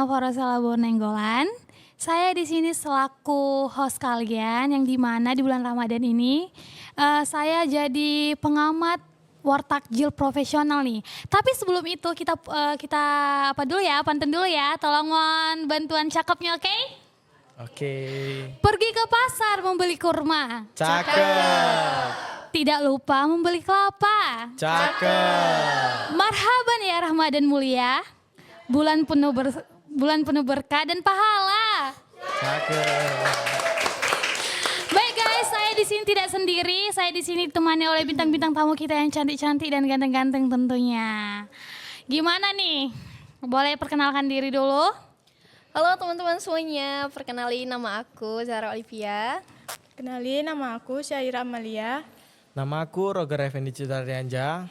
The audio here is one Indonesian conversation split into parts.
Nova Rosella Bornenggolan. Saya di sini selaku host kalian yang dimana di bulan Ramadan ini saya jadi pengamat wartakjil profesional nih. Tapi sebelum itu kita apa dulu ya, pantun dulu ya. Tolongan bantuan cakepnya, oke? Oke. Pergi ke pasar membeli kurma. Cakep. Tidak lupa membeli kelapa. Cakep. Marhaban ya Ramadan mulia. Bulan penuh berkah dan pahala. Cakep. Baik guys, saya di sini tidak sendiri. Saya di sini ditemani oleh bintang-bintang tamu kita yang cantik-cantik dan ganteng-ganteng tentunya. Gimana nih? Boleh perkenalkan diri dulu? Halo teman-teman semuanya, perkenalin nama aku Zara Olivia. Kenalin, nama aku Syaira Amalia. Nama aku Roger Effendi Citardianja.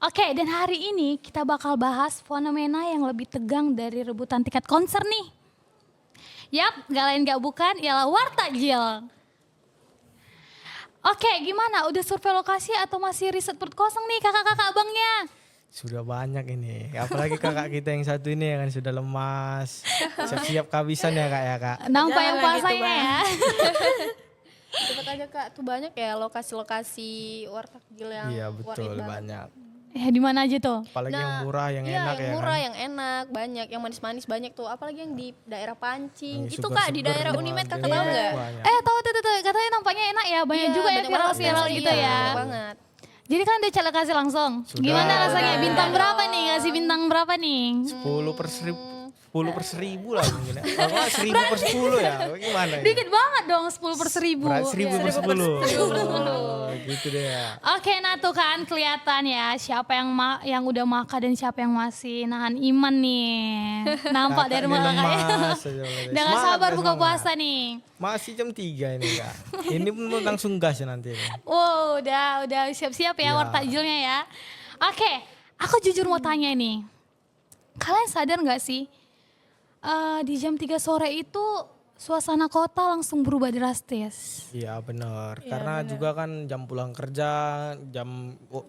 Oke, dan hari ini kita bakal bahas fenomena yang lebih tegang dari rebutan tiket konser nih. Yap, gak lain gak bukan, ialah wartakjil. Oke, gimana? Udah survei lokasi atau masih riset perut kosong nih kakak-kakak abangnya? Sudah banyak ini, apalagi kakak kita yang satu ini yang sudah lemas. Siap-siap kehabisan ya kak ya kak. Nampak yang Jangan gitu, puasanya Bang. ya. Cepet aja kak, tuh banyak ya lokasi-lokasi wartakjil yang Iya worth betul it banget. banyak. Ya di mana aja tuh? Apalagi yang murah, yang iya, enak yang ya murah, kan. yang enak, banyak, yang manis-manis banyak tuh. Apalagi yang di daerah Pancing. Yang Itu kak di seger-seger daerah tuh, Unimed kakak iya, tahu nggak? banyak. Tahu tuh, katanya nampaknya enak ya, banyak Iya, juga ya banyak banget viral-viral sponsor, gitu iya, ya. banyak banget. Jadi kan udah cek lokasi langsung. Sudah. Gimana rasanya? Udah. Bintang berapa nih? Ngasih bintang berapa nih? 10/1000 lah mungkin ya. Kalau 1000/10 ya, bagaimana ya? Dikit banget dong 10/1000. Berarti 1000/10. Oh, gitu deh ya. Oke, nah tuh kan kelihatan ya siapa yang udah makan dan siapa yang masih nahan iman nih. Nampak dari muka Kakak kayaknya. lemas aja, Bang. Udah gak Semangat, sabar buka semangat. puasa nih. Masih jam 3 ini kak. Ini pun langsung gas ya nanti. Wow, udah siap-siap ya Ya. wartakjilnya ya. Oke, aku jujur mau tanya nih. Kalian sadar gak sih di jam 3 sore itu suasana kota langsung berubah drastis. Iya benar. Iya, Karena benar. juga kan jam pulang kerja,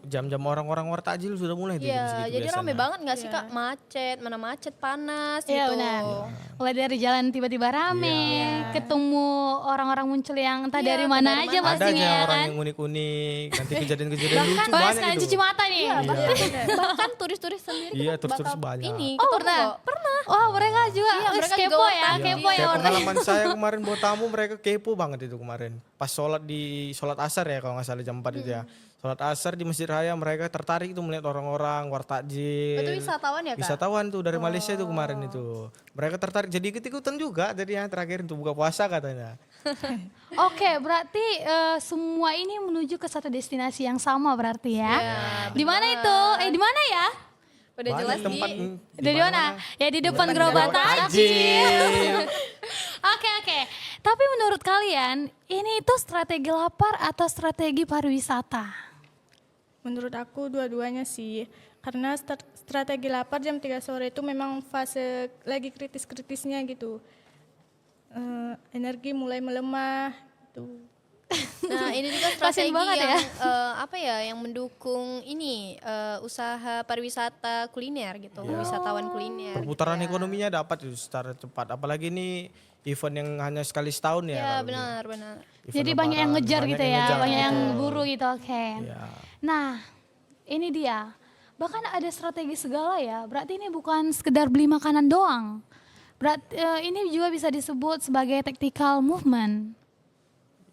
jam-jam orang-orang wartakjil sudah mulai tuh jam Iya, segitu jadi rame biasanya. banget nggak sih Iya. kak? Macet, mana macet, panas Iya gitu. benar. Mulai dari jalan tiba-tiba rame, ketemu orang-orang muncul yang entah Iya, dari entah mana dari aja mana. Ada pastinya aja ya orang kan. yang unik-unik, nanti kejadian-kejadian lucu Bahkan banyak sekalian itu. cuci mata nih. Iya, bahkan turis-turis sendiri Iya, kita turis-turis bakal banyak. ini. Oh ketemu pernah? kok. Pernah. Wah mereka juga Iya, mereka juga kepo ya, wartakjil. kepo ya Kayak wartakjil. pengalaman saya kemarin bawa tamu, mereka kepo banget itu kemarin. Pas sholat asar ya kalau nggak salah jam 4 itu ya. Sholat asar di Masjid Raya mereka tertarik tuh melihat orang-orang wartakjil. Itu wisatawan ya kak? Wisatawan tuh dari Malaysia tuh kemarin itu. Mereka tertarik jadi ikut-ikutan juga jadi yang terakhir untuk buka puasa katanya. Oke, berarti semua ini menuju ke satu destinasi yang sama berarti ya. Iya, Di mana itu? Di mana ya? Udah Banyak jelas tempat Di mana? Ya di depan gerobak takjil. takjil. Oke. Tapi menurut kalian ini itu strategi lapar atau strategi pariwisata? Menurut aku dua-duanya sih. Karena strategi lapar jam 3 sore itu memang fase lagi kritis-kritisnya gitu. Energi mulai melemah gitu. Nah ini juga Kasian strategi banget yang ya. yang mendukung ini usaha pariwisata kuliner gitu, wisatawan kuliner. Perputaran gitu ya. ekonominya dapat itu secara cepat. Apalagi ini event yang hanya sekali setahun ya. Iya kalau benar. event Jadi banyak yang lebaran, ngejar banyak gitu ya, ngejar banyak yang gitu. buru gitu. Oke. Iya. Nah, ini dia. Bahkan ada strategi segala ya. Berarti ini bukan sekedar beli makanan doang. Berarti ini juga bisa disebut sebagai tactical movement.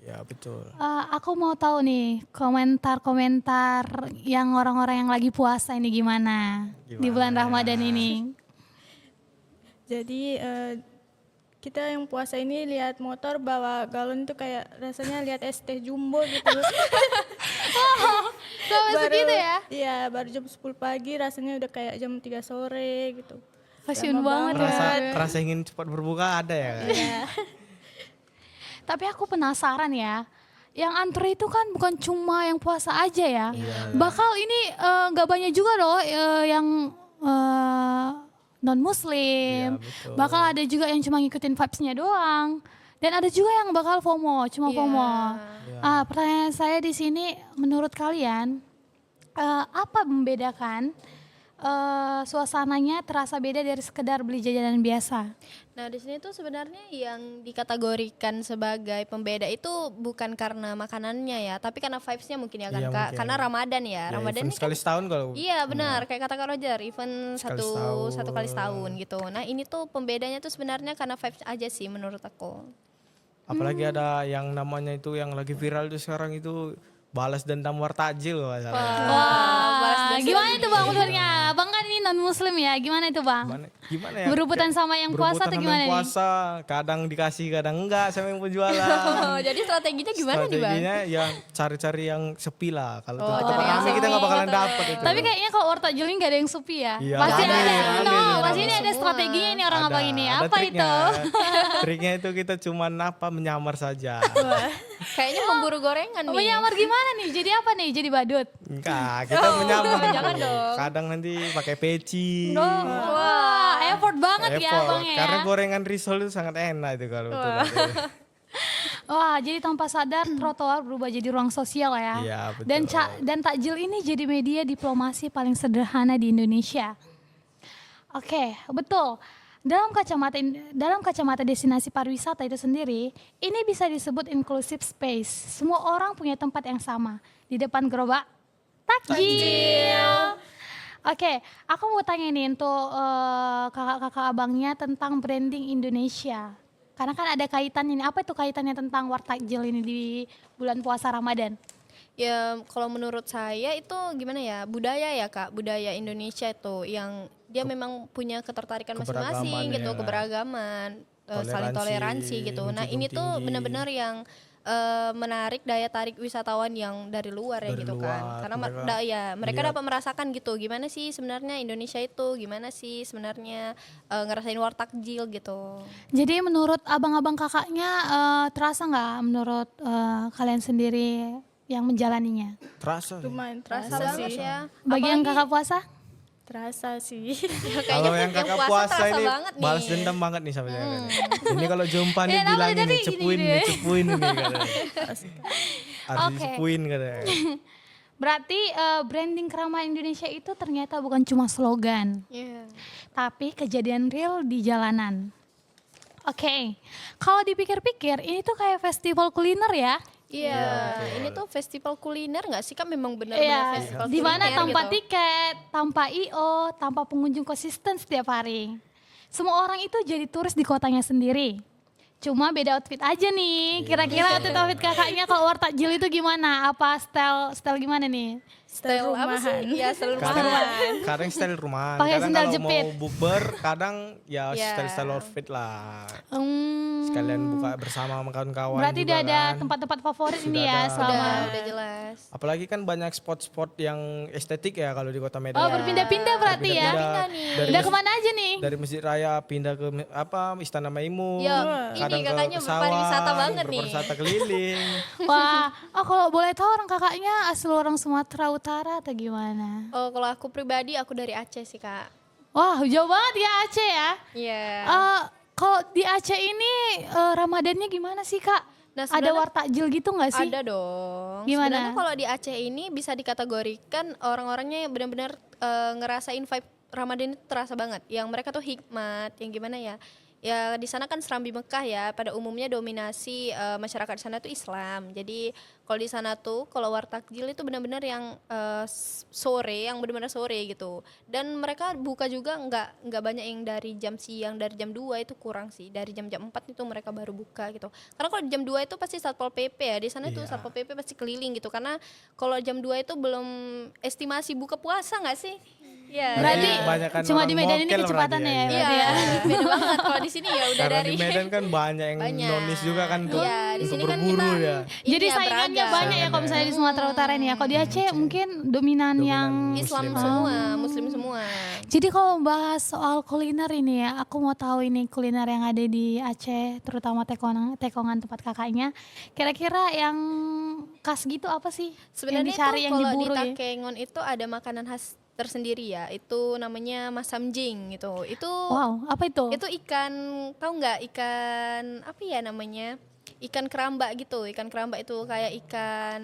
Ya betul. Aku mau tahu nih komentar-komentar yang orang-orang yang lagi puasa ini gimana di bulan Ramadan ini. Jadi kita yang puasa ini lihat motor bawa galon itu kayak rasanya lihat es teh jumbo gitu. Sampai segitu ya? Iya, baru jam 10 pagi rasanya udah kayak jam 3 sore gitu. Kasian banget ya. Rasa ingin cepat berbuka ada ya kan? Tapi aku penasaran ya. Yang antre itu kan bukan cuma yang puasa aja ya. Bakal ini nggak banyak juga loh yang non muslim. Iya, betul. Bakal ada juga yang cuma ngikutin vibes-nya doang. Dan ada juga yang bakal FOMO, cuma Iya. FOMO. Pertanyaan saya di sini menurut kalian apa membedakan suasananya terasa beda dari sekedar beli jajanan biasa. Nah, di sini tuh sebenarnya yang dikategorikan sebagai pembeda itu bukan karena makanannya ya, tapi karena vibes-nya mungkin ya kan Iya, Kak. mungkin. Karena Ramadan ya. Ya, Ramadan event ini kan sekali setahun kalau. iya benar, kayak kata Kak Roger, event Sekali satu setahun. satu kali setahun gitu. Nah, ini tuh pembedanya tuh sebenarnya karena vibes aja sih menurut aku. Apalagi ada yang namanya itu yang lagi viral itu sekarang itu balas dendam wartajil nggak salah. Wah, gimana itu Bang menurutnya? Bang kan ini non muslim ya, gimana itu Bang? Gimana ya? Berebutan sama yang puasa Berebutan atau sama gimana yang nih? puasa, kadang dikasih kadang enggak sama yang penjualan. Oh, jadi strateginya gimana nih, Bang? Strateginya ya cari-cari yang sepi lah. Kalau Oh, tempat cari yang rame kita sepi, nggak bakalan betul. dapet itu. Tapi kayaknya kalau wartajil ini gak ada yang sepi ya. Iya, Pasti rame, ada, rame, no, rame. pasti ini ada Semua. strateginya nih orang abang ini. Ada Apa triknya. itu? Triknya itu kita cuman menyamar saja. Kayaknya memburu gorengan nih. Menyamar gimana nih? Jadi apa nih? Jadi badut? Enggak, kita menyamar. jangan dong. Kadang nanti pakai peci. Wah, effort banget ya Effort. abangnya Karena ya. gorengan risol itu sangat enak itu kalau itu nanti. Wah, jadi tanpa sadar trotoar berubah jadi ruang sosial ya. Iya, betul. Dan takjil ini jadi media diplomasi paling sederhana di Indonesia. Oke, betul. Dalam kacamata destinasi pariwisata itu sendiri, ini bisa disebut inclusive space. Semua orang punya tempat yang sama di depan gerobak takjil. Oke, aku mau tanya nih untuk kakak-kakak abangnya tentang branding Indonesia. Karena kan ada kaitan ini. Apa itu kaitannya tentang wartakjil ini di bulan puasa Ramadan? Ya kalau menurut saya itu gimana ya, budaya ya Kak, budaya Indonesia itu yang dia memang punya ketertarikan masing-masing Keberagaman gitu, ya. keberagaman, saling toleransi gitu. Nah ini menjunjung tuh tinggi. benar-benar yang menarik daya tarik wisatawan yang dari luar ya Dari gitu luar, kan. Karena mereka lihat. dapat merasakan gitu gimana sih sebenarnya Indonesia itu, gimana sih sebenarnya ngerasain wartakjil gitu. Jadi menurut abang-abang kakaknya terasa nggak menurut kalian sendiri yang menjalaninya? Terasa. sih. Lumayan Terasa terasa banget sih. ya. Bagi yang kakak puasa? Terasa sih. Kayaknya Kalau yang kakak puasa puasa terasa ini banget nih. balas dendam banget nih sama dia. Ini kalau jumpa nih Ya, namanya bilangin dari nih ini cepuin gitu nih, ya. cepuin nih katanya. Harus Oke. dicepuin katanya. Berarti branding keramaian Indonesia itu ternyata bukan cuma slogan, Iya. tapi kejadian real di jalanan. Oke, kalau dipikir-pikir ini tuh kayak festival kuliner ya. Iya, ini tuh festival kuliner nggak sih Kak? Memang benar-benar Iya, festival di mana kuliner tanpa gitu. tiket, tanpa IO, tanpa pengunjung konsisten setiap hari. Semua orang itu jadi turis di kotanya sendiri. Cuma beda outfit aja nih. Kira-kira outfit kakaknya kalau wartakjil itu gimana? Apa style gimana nih? Style apa sih? rumahan. Iya, style Kadang, rumahan. kadang style rumahan, Pakai kadang sendal kalau jepit. mau bukber, kadang ya Ya. style outfit lah. Hmm, Sekalian buka bersama sama kawan-kawan berarti juga udah ada kan. tempat-tempat favorit Sudah ini ya ada. selama. Udah jelas. Apalagi kan banyak spot-spot yang estetik ya kalau di Kota Medan. Oh, berpindah-pindah berarti ya. Berpindah-pindah. nih. Udah kemana aja nih? Dari Masjid Raya pindah ke Istana Maimun. Ya, ini kadang ke kakaknya pesawat, berpariwisata banget nih. berpariwisata keliling. Wah, kalau boleh tahu orang kakaknya asli orang Sumatera Utara atau gimana? Oh, kalau aku pribadi aku dari Aceh sih Kak. Wah, jauh banget ya Aceh ya. Iya. Kalau di Aceh ini Ramadannya gimana sih Kak? Nah, Ada sebenarnya wartakjil gitu nggak sih? Ada dong. Gimana? Sebenarnya kalau di Aceh ini bisa dikategorikan orang-orangnya yang benar-benar ngerasain vibe Ramadan itu terasa banget. Yang mereka tuh hikmat, yang gimana ya? Ya di sana kan Serambi Mekah ya. Pada umumnya dominasi masyarakat di sana tuh Islam. Jadi kalau di sana tuh kalau wartakjil itu benar-benar yang sore, yang benar-benar sore gitu. Dan mereka buka juga nggak banyak yang dari jam siang, dari jam 2 itu kurang sih. Dari jam-jam 4 itu mereka baru buka gitu. Karena kalau di jam 2 itu pasti Satpol PP ya. Di sana itu Iya. Satpol PP pasti keliling gitu. Karena kalau jam 2 itu belum estimasi buka puasa nggak sih? Ya, Berarti Kebanyakan cuma orang di Medan ini mokel kecepatannya ya. berarti Iya, Berarti ya. beda banget. Kalau di sini ya udah Karena dari di Medan kan banyak yang banyak. nonis juga kan tuh Iya, di untuk sini kan berburu kita ya. ini Jadi ya, saingannya beragam. banyak ya kalau misalnya di Sumatera Utara ini ya. Kalau di Aceh mungkin dominan yang Islam Muslim. semua, Muslim semua. Jadi kalau bahas soal kuliner ini ya, aku mau tahu ini kuliner yang ada di Aceh, terutama tekongan tempat kakaknya. Kira-kira yang khas gitu apa sih? Yang Sebenarnya dicari, itu yang kalau di diburu ya? Takengon itu ada makanan khas tersendiri ya. Itu namanya masamjing gitu. Itu Wow, apa itu? itu ikan, tahu nggak ikan apa ya namanya? Ikan keramba gitu. Ikan keramba itu kayak ikan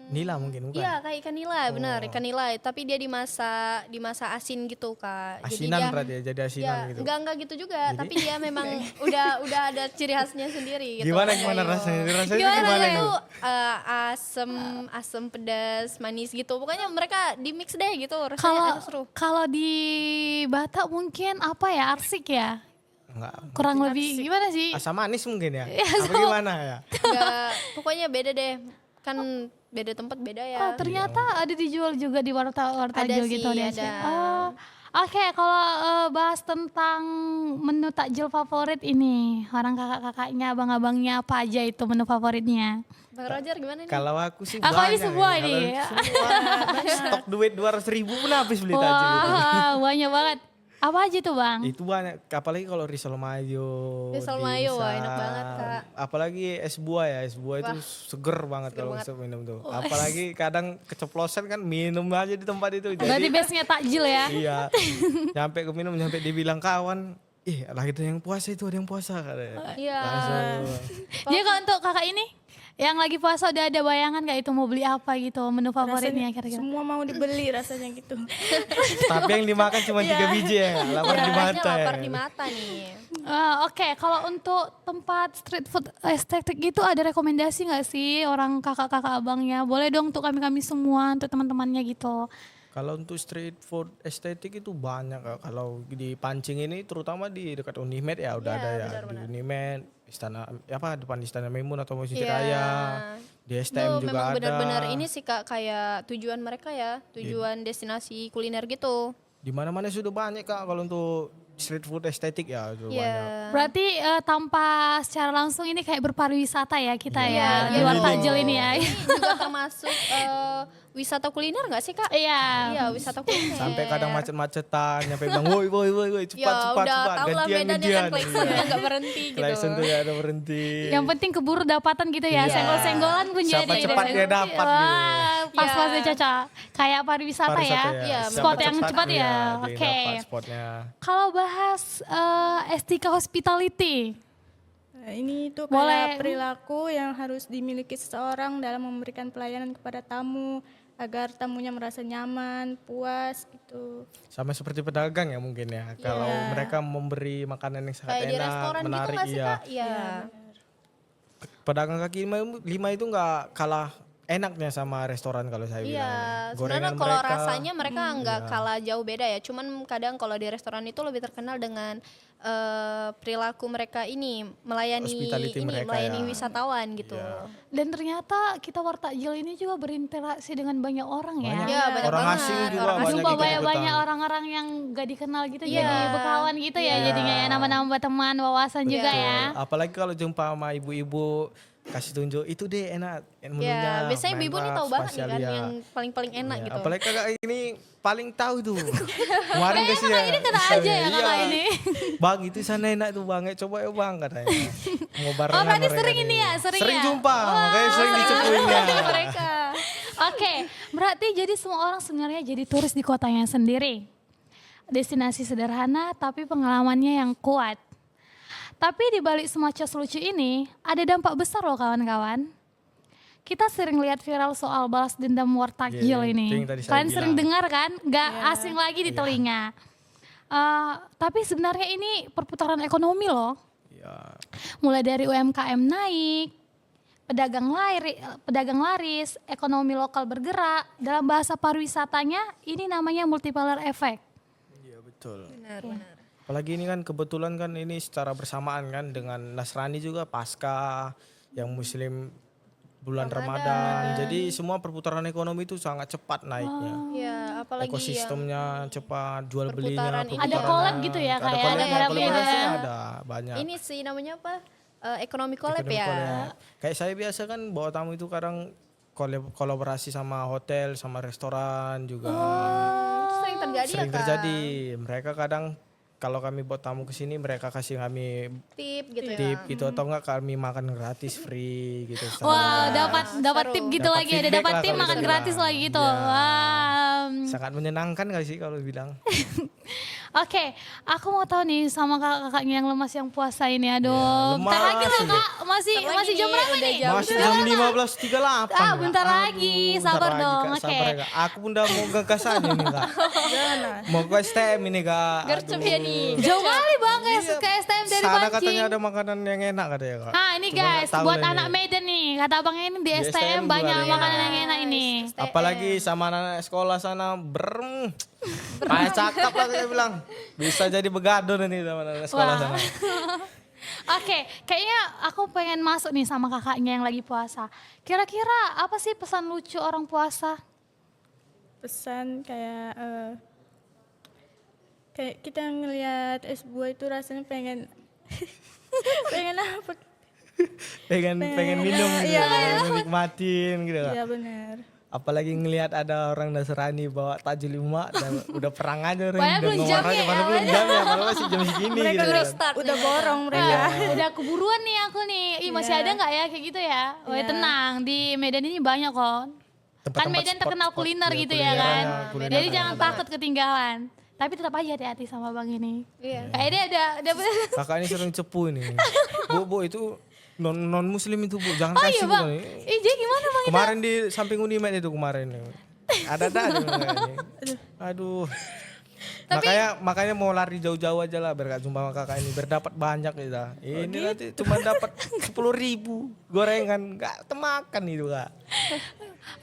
Nila mungkin bukan? Iya, kayak ikan nila, benar, ikan nila. Tapi dia dimasak asin gitu, Kak. Asinan dia, berarti ya, jadi asinan ya, gitu. enggak gitu juga, tapi dia memang udah ada ciri khasnya sendiri gitu. Gimana Gayo. rasanya? Rasanya Gimana gimana itu? itu? Asem pedas, manis gitu. Pokoknya mereka di mix deh gitu, rasanya Kalau enak, seru. kalau di Batak mungkin apa ya, arsik ya? Enggak. Kurang lebih gimana sih? Asam manis mungkin ya? Ya, Apa gimana ya? Enggak, pokoknya beda deh. Kan beda tempat beda ya. Oh, ternyata ada dijual juga di Ada wartajil sih, gitu di Aceh. ada. Oh. Oke, kalau bahas tentang menu takjil favorit ini, orang kakak-kakaknya, abang-abangnya apa aja itu menu favoritnya? Bang Roger gimana nih? Kalau aku sih Aku banyak. ini semua ya. ini. Kalau semua stok duit 200.000 pun habis beli takjil itu. Wah, banyak banget. Apa aja tuh, Bang? Itu banyak, apalagi kalau risol mayo. Risol mayo, wah, enak dimsum. banget, Kak. Apalagi es buah ya, es buah itu seger banget kalau bisa minum tuh. Apalagi kadang keceplosan kan minum aja di tempat itu. Berarti Jadi base-nya takjil ya? iya, nyampe ke minum, nyampe dibilang kawan, lah itu yang puasa itu ada yang puasa katanya. Iya. Langsung. Jadi kalau untuk kakak ini, yang lagi puasa udah ada bayangan gak itu mau beli apa gitu, menu favoritnya kira-kira? Semua mau dibeli rasanya gitu. Tapi yang dimakan cuma 3 biji ya, lapar di Rasanya mata ya. lapar di mata nih. Oke, kalau untuk tempat street food estetik gitu ada rekomendasi nggak sih orang kakak-kakak abangnya? Boleh dong untuk kami-kami semua, untuk teman-temannya gitu. Kalau untuk street food estetik itu banyak Kak. Kalau di Pancing ini terutama di dekat Unimed ya udah Iya, ada ya. Di Unimed, Istana depan Istana Maimun atau Masjid Iya. Raya. Di STM Itu juga memang ada. benar-benar ini sih Kak, kayak tujuan mereka ya, tujuan destinasi kuliner gitu. Di mana-mana sudah banyak Kak kalau untuk street food estetik ya sudah Iya. banyak. Berarti tanpa secara langsung ini kayak berpariwisata ya kita ya, di Iya, luar iya. takjil ini ya. Ini juga termasuk wisata kuliner nggak sih Kak? Iya. Iya, wisata kuliner. Sampai kadang macet-macetan, nyampe bilang, woi, cepat, Ya cepat, udah cepat, tau lah gantian, medannya gantian. kan klaksonnya nggak berhenti gitu. Klakson tuh ya ada berhenti. Yang penting keburu dapatan gitu ya, Iya. senggol-senggolan pun Siapa jadi. cepat dia dapat gitu. Wah, pas-pas Iya. cocok. Kayak pariwisata ya. Iya, Spot Siapa yang cepat dia, ya. dia Oke. dapat spotnya. Kalau bahas Estika Hospitality, Nah, ini tuh Boleh. kayak perilaku yang harus dimiliki seseorang dalam memberikan pelayanan kepada tamu agar tamunya merasa nyaman, puas gitu. Sama seperti pedagang ya mungkin ya. Kalau mereka memberi makanan yang sangat Kayak di enak, restoran gitu menarik, nggak sih iya. Kak? Iya. Pedagang kaki lima itu nggak kalah enaknya sama restoran kalau saya Iya, bilang. sebenarnya kalau rasanya mereka nggak kalah jauh beda ya. Cuman kadang kalau di restoran itu lebih terkenal dengan perilaku mereka ini melayani Hospitality mereka melayani ya. wisatawan gitu. dan ternyata kita wartakjil ini juga berinteraksi dengan banyak orang ya. Banyak. Iya, banyak Orang banget. asing juga Orang banyak Sumpah ikut-ikutan. banyak orang-orang yang gak dikenal gitu Iya. jadi bekawan gitu ya jadinya ya, nambah-nambah teman, wawasan juga ya. Apalagi kalau jumpa sama ibu-ibu kasih tunjuk itu deh enak menunya. Ya, biasanya main ibu nih rak, tahu banget nih kan spasialia. yang paling-paling enak Iya, gitu. apalagi kakak ini paling tahu tuh. Kemarin kasih ya. Ini kena aja ya kakak ini. Bang itu sana enak tuh bang, coba ya bang katanya. Mau barengan Oh berarti mereka sering nih. ini ya, sering ya? jumpa, makanya sering dicepuinnya. Mereka. Oke, berarti jadi semua orang sebenarnya jadi turis di kotanya sendiri. Destinasi sederhana tapi pengalamannya yang kuat. Tapi di balik semua cas lucu ini, ada dampak besar loh kawan-kawan. Kita sering lihat viral soal balas dendam war takjil Iya, itu ini. yang tadi saya Kalian sering bilang. dengar kan? Gak asing lagi di telinga. Tapi sebenarnya ini perputaran ekonomi loh. Iya. Mulai dari UMKM naik, pedagang laris, ekonomi lokal bergerak. Dalam bahasa pariwisatanya ini namanya multiplier effect. Iya betul. Benar. Apalagi ini kan kebetulan kan ini secara bersamaan kan dengan Nasrani juga pasca, yang Muslim bulan Ramadan. Jadi semua perputaran ekonomi itu sangat cepat naiknya. Ya, apalagi Ekosistemnya cepat, jual belinya, perputaran ini. Ada collab gitu ya, ada kayak collab, ada collabnya kolaborasi ya. ada banyak. ini sih namanya apa? Ekonomi collab Ekonomi ya. collab. Kayak saya biasa kan bawa tamu itu kadang kolaborasi sama hotel, sama restoran juga. Itu sering terjadi Sering ya Kak? terjadi. Mereka kadang kalau kami bawa tamu ke sini mereka kasih kami Tip gitu ya. tip gitu atau enggak kami makan gratis free gitu. Wah, dapat Seru. tip gitu Dapat lagi, ada feedback dapat lah tip kalau makan bisa gratis bilang. lagi gitu. Iya. Wah. Sangat menyenangkan gak sih kalau bilang? Oke, aku mau tahu nih sama kakak-kakaknya yang lemas yang puasa ini. Aduh, Ya, bentar lagi lemas lah aja. kak. Masih Bentar lagi jam nih, berapa udah nih? jam Masih jam 15.38. Ah, bentar lagi, sabar dong, Kak, oke. sabar ya, Kak. Aku pun udah mau ngegas aja nih Kak. Jangan. Mau ke STM ini Kak. Gercep Aduh. ya nih. Jauh kali bang ke Iya. STM dari Sana Pancing. katanya ada makanan yang enak katanya Kak. Nah ini Cuma guys, nggak tahu buat lah anak ini. Medan nih. Kata abangnya ini di Di STM STM banyak juga ada. makanan yang enak ini. Apalagi sama anak sekolah sana kayak cakep lah saya bilang. Bisa jadi begadon ini sama anak sekolah Wah. sana. Oke, kayaknya aku pengen masuk nih sama kakaknya yang lagi puasa. Kira-kira apa sih pesan lucu orang puasa? Pesan kayak kayak kita ngelihat es buah itu rasanya pengen pengen apa? Pengen minum gitu. Iya. Pengen nikmatin gitu Kak. Iya benar. Apalagi ngelihat ada orang Nasrani bawa tajil umat dan udah perang aja orang Padahal belum jam ya, padahal belum jam ya, padahal masih jam segini Mereka gitu. udah, kan. udah borong mereka. Udah keburuan nih aku nih. Ih, masih Iya. ada nggak ya kayak gitu ya? Wah, Iya. tenang, di Medan ini banyak kok. Kan Tempat-tempat Medan terkenal spot-spot, kuliner iya, gitu ya kuliner, kan. kuliner Jadi enak jangan banget. takut ketinggalan. Tapi tetap aja hati-hati sama bang ini. Iya. Kayaknya ada Kakak ini sering cepu ini. Bu itu non muslim itu Bu, jangan Oh iya kasih bang. Bu. Ih, jadi gimana bang? Kemarin di samping Unimed itu kemarin. Ada kayaknya. Aduh. Makanya mau lari jauh-jauh aja lah biar gak jumpa sama kakak ini. Biar dapat banyak gitu. Ini nanti cuma dapat 10.000 gorengan, gak temakan itu Kak.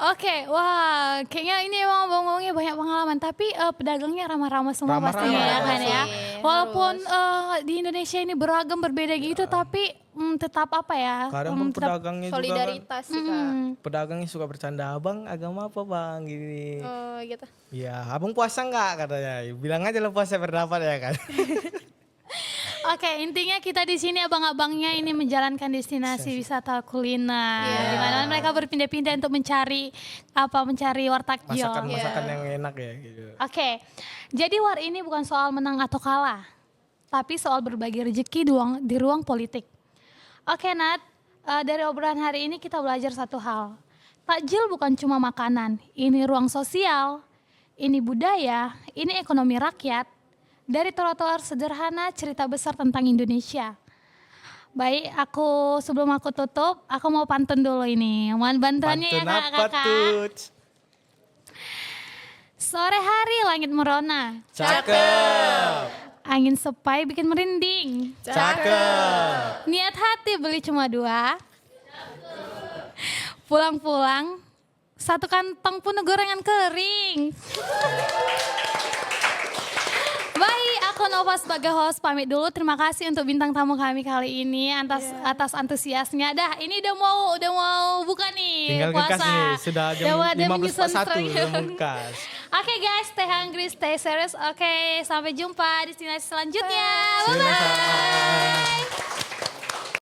Oke, wah kayaknya ini emang ngomongnya banyak pengalaman. Tapi pedagangnya ramah-ramah semua Ramah-ramah, pastinya ya kan pasti, ya. harus. Walaupun di Indonesia ini beragam berbeda gitu, tapi tetap apa ya? Kadang pun tetap pedagangnya juga kan. Solidaritas sih kak. Pedagangnya suka bercanda, abang agama apa bang gini. Oh gitu. Iya, abang puasa nggak katanya. Bilang aja lah puasa berdapat ya kan. Oke, intinya kita di sini abang-abangnya ini menjalankan destinasi wisata kuliner. Di mana mereka berpindah-pindah untuk mencari wartakjil. Masakan-masakan yang enak ya gitu. Oke, jadi war ini bukan soal menang atau kalah, tapi soal berbagi rezeki di ruang politik. Oke Nat, dari obrolan hari ini kita belajar satu hal. Takjil bukan cuma makanan, ini ruang sosial, ini budaya, ini ekonomi rakyat. Dari trotoar sederhana cerita besar tentang Indonesia. Baik, sebelum aku tutup, aku mau pantun dulu ini. Mohon bantuannya ya Pantun apa kakak-kakak. tuh? Sore hari langit merona, Cakep. angin sepai bikin merinding. Cakep. Niat hati beli cuma 2. Pulang-pulang, 1 kantong pun gorengan kering. Baik, aku Nova sebagai host pamit dulu. Terima kasih untuk bintang tamu kami kali ini atas antusiasnya. Dah, ini udah mau buka nih Tinggal puasa. ngekas nih, sudah jam Udah 15.41 menyusun udah strategi. mau ngekas. Oke guys, stay hungry, stay serious. Oke, sampai jumpa di destinasi selanjutnya. See you next Bye-bye. time.